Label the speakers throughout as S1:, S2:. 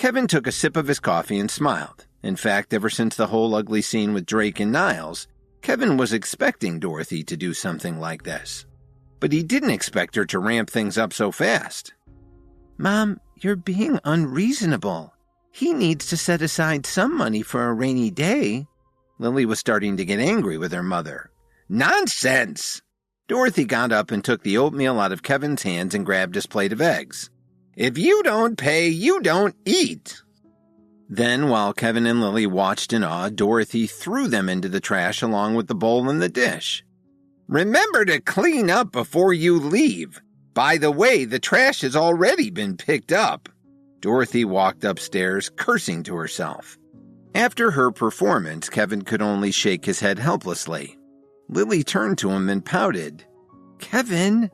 S1: Kevin took a sip of his coffee and smiled. In fact, ever since the whole ugly scene with Drake and Niles, Kevin was expecting Dorothy to do something like this. But he didn't expect her to ramp things up so fast. "Mom, you're being unreasonable. He needs to set aside some money for a rainy day." Lily was starting to get angry with her mother. "Nonsense!" Dorothy got up and took the oatmeal out of Kevin's hands and grabbed his plate of eggs. "If you don't pay, you don't eat." Then, while Kevin and Lily watched in awe, Dorothy threw them into the trash along with the bowl and the dish. "Remember to clean up before you leave. By the way, the trash has already been picked up." Dorothy walked upstairs, cursing to herself. After her performance, Kevin could only shake his head helplessly. Lily turned to him and pouted. "Kevin?"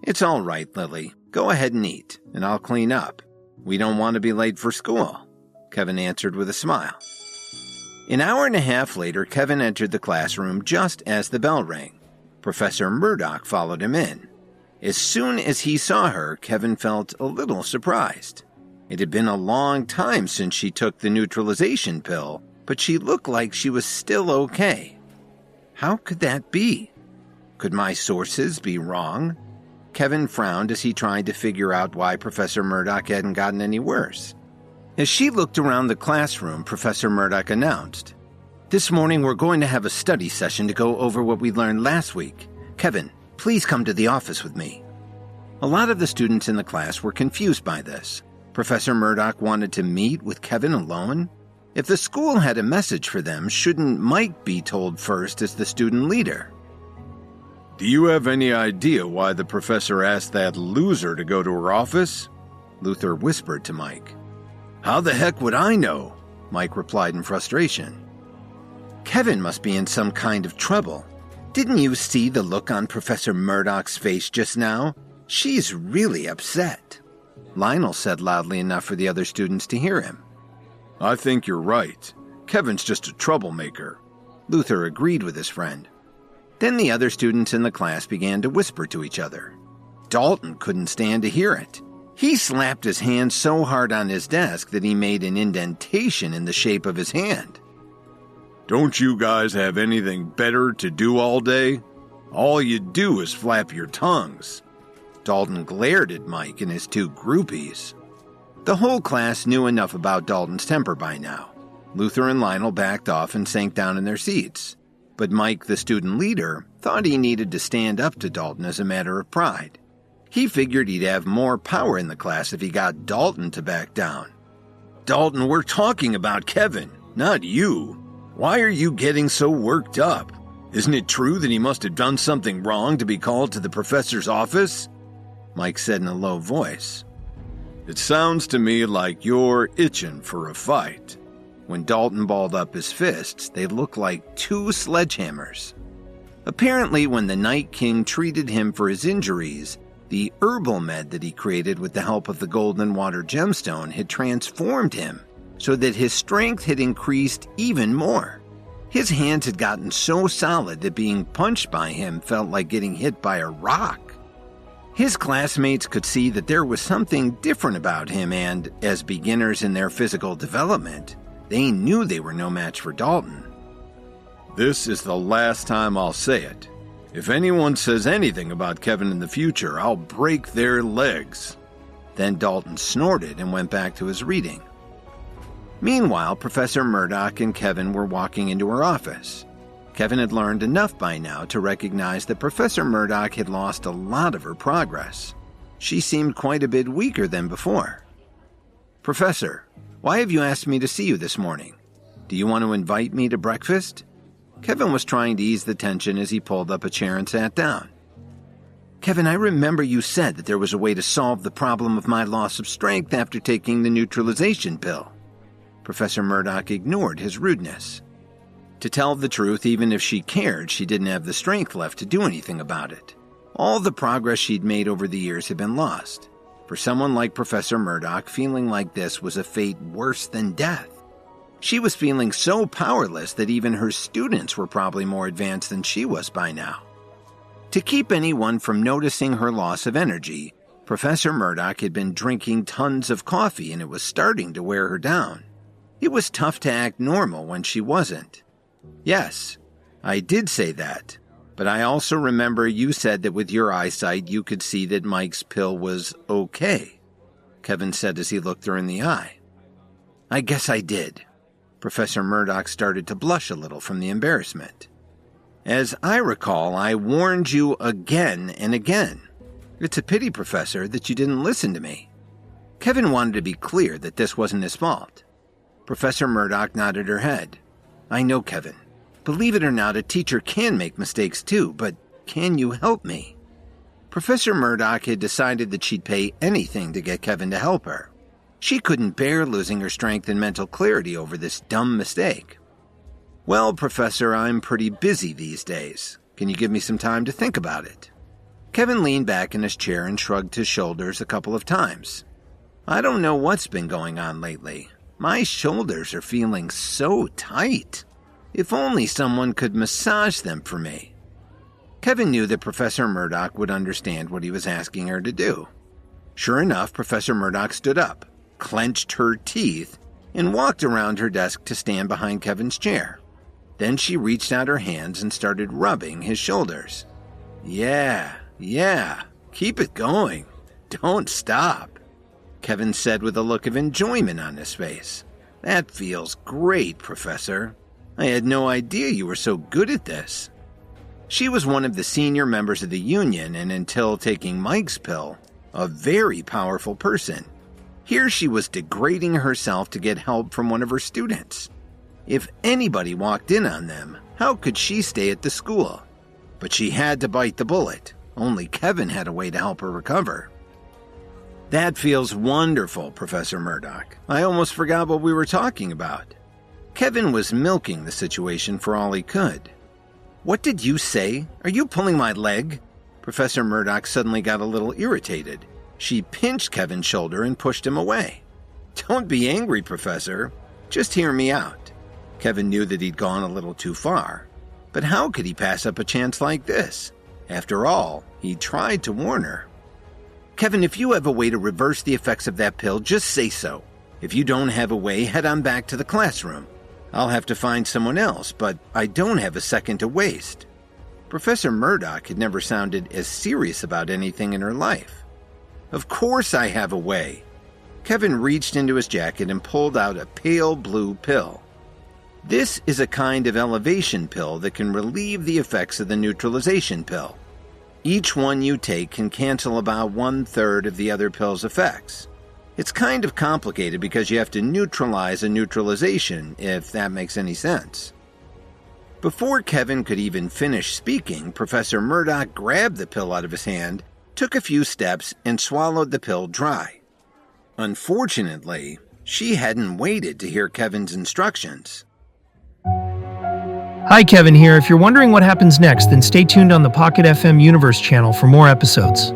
S1: "It's all right, Lily. Go ahead and eat, and I'll clean up. We don't want to be late for school," Kevin answered with a smile. An hour and a half later, Kevin entered the classroom just as the bell rang. Professor Murdock followed him in. As soon as he saw her, Kevin felt a little surprised. It had been a long time since she took the neutralization pill, but she looked like she was still okay. How could that be? Could my sources be wrong? Kevin frowned as he tried to figure out why Professor Murdock hadn't gotten any worse. As she looked around the classroom, Professor Murdock announced, "This morning we're going to have a study session to go over what we learned last week. Kevin, please come to the office with me." A lot of the students in the class were confused by this. Professor Murdock wanted to meet with Kevin alone? If the school had a message for them, shouldn't Mike be told first as the student leader?
S2: "Do you have any idea why the professor asked that loser to go to her office?" Luther whispered to Mike. "How the heck would I know?" Mike replied in frustration. "Kevin must be in some kind of trouble. Didn't you see the look on Professor Murdock's face just now? She's really upset," Lionel said loudly enough for the other students to hear him. "I think you're right. Kevin's just a troublemaker."
S1: Luther agreed with his friend. Then the other students in the class began to whisper to each other. Dalton couldn't stand to hear it. He slapped his hand so hard on his desk that he made an indentation in the shape of his hand.
S2: "Don't you guys have anything better to do all day? All you do is flap your tongues."
S1: Dalton glared at Mike and his two groupies. The whole class knew enough about Dalton's temper by now. Luther and Lionel backed off and sank down in their seats. But Mike, the student leader, thought he needed to stand up to Dalton as a matter of pride. He figured he'd have more power in the class if he got Dalton to back down.
S2: "Dalton, we're talking about Kevin, not you. Why are you getting so worked up? Isn't it true that he must have done something wrong to be called to the professor's office?"
S1: Mike said in a low voice.
S2: "It sounds to me like you're itching for a fight."
S1: When Dalton balled up his fists, they looked like two sledgehammers. Apparently, when the Night King treated him for his injuries, the herbal med that he created with the help of the Golden Water Gemstone had transformed him so that his strength had increased even more. His hands had gotten so solid that being punched by him felt like getting hit by a rock. His classmates could see that there was something different about him, and, as beginners in their physical development, they knew they were no match for Dalton.
S2: "This is the last time I'll say it. If anyone says anything about Kevin in the future, I'll break their legs."
S1: Then Dalton snorted and went back to his reading. Meanwhile, Professor Murdock and Kevin were walking into her office. Kevin had learned enough by now to recognize that Professor Murdock had lost a lot of her progress. She seemed quite a bit weaker than before. "Professor, why have you asked me to see you this morning? Do you want to invite me to breakfast?" Kevin was trying to ease the tension as he pulled up a chair and sat down. "Kevin, I remember you said that there was a way to solve the problem of my loss of strength after taking the neutralization pill." Professor Murdock ignored his rudeness. To tell the truth, even if she cared, she didn't have the strength left to do anything about it. All the progress she'd made over the years had been lost. For someone like Professor Murdock, feeling like this was a fate worse than death. She was feeling so powerless that even her students were probably more advanced than she was by now. To keep anyone from noticing her loss of energy, Professor Murdock had been drinking tons of coffee and it was starting to wear her down. It was tough to act normal when she wasn't. Yes, I did say that, but I also remember you said that with your eyesight you could see that Mike's pill was okay, Kevin said as he looked her in the eye. I guess I did. Professor Murdock started to blush a little from the embarrassment. As I recall, I warned you again and again. It's a pity, Professor, that you didn't listen to me. Kevin wanted to be clear that this wasn't his fault. Professor Murdock nodded her head. I know, Kevin. Believe it or not, a teacher can make mistakes too, but can you help me? Professor Murdock had decided that she'd pay anything to get Kevin to help her. She couldn't bear losing her strength and mental clarity over this dumb mistake. Well, Professor, I'm pretty busy these days. Can you give me some time to think about it? Kevin leaned back in his chair and shrugged his shoulders a couple of times. I don't know what's been going on lately. My shoulders are feeling so tight. If only someone could massage them for me. Kevin knew that Professor Murdock would understand what he was asking her to do. Sure enough, Professor Murdock stood up, clenched her teeth, and walked around her desk to stand behind Kevin's chair. Then she reached out her hands and started rubbing his shoulders. Yeah, keep it going. Don't stop, Kevin said with a look of enjoyment on his face. That feels great, Professor. I had no idea you were so good at this. She was one of the senior members of the union and until taking Mike's pill, a very powerful person. Here she was degrading herself to get help from one of her students. If anybody walked in on them, how could she stay at the school? But she had to bite the bullet. Only Kevin had a way to help her recover. That feels wonderful, Professor Murdock. I almost forgot what we were talking about. Kevin was milking the situation for all he could. What did you say? Are you pulling my leg? Professor Murdock suddenly got a little irritated. She pinched Kevin's shoulder and pushed him away. Don't be angry, Professor. Just hear me out. Kevin knew that he'd gone a little too far. But how could he pass up a chance like this? After all, he tried to warn her. Kevin, if you have a way to reverse the effects of that pill, just say so. If you don't have a way, head on back to the classroom. I'll have to find someone else, but I don't have a second to waste. Professor Murdock had never sounded as serious about anything in her life. Of course I have a way. Kevin reached into his jacket and pulled out a pale blue pill. This is a kind of elevation pill that can relieve the effects of the neutralization pill. Each one you take can cancel about 1/3 of the other pill's effects. It's kind of complicated because you have to neutralize a neutralization, if that makes any sense. Before Kevin could even finish speaking, Professor Murdock grabbed the pill out of his hand, took a few steps, and swallowed the pill dry. Unfortunately, she hadn't waited to hear Kevin's instructions.
S3: Hi, Kevin here. If you're wondering what happens next, then stay tuned on the Pocket FM Universe channel for more episodes.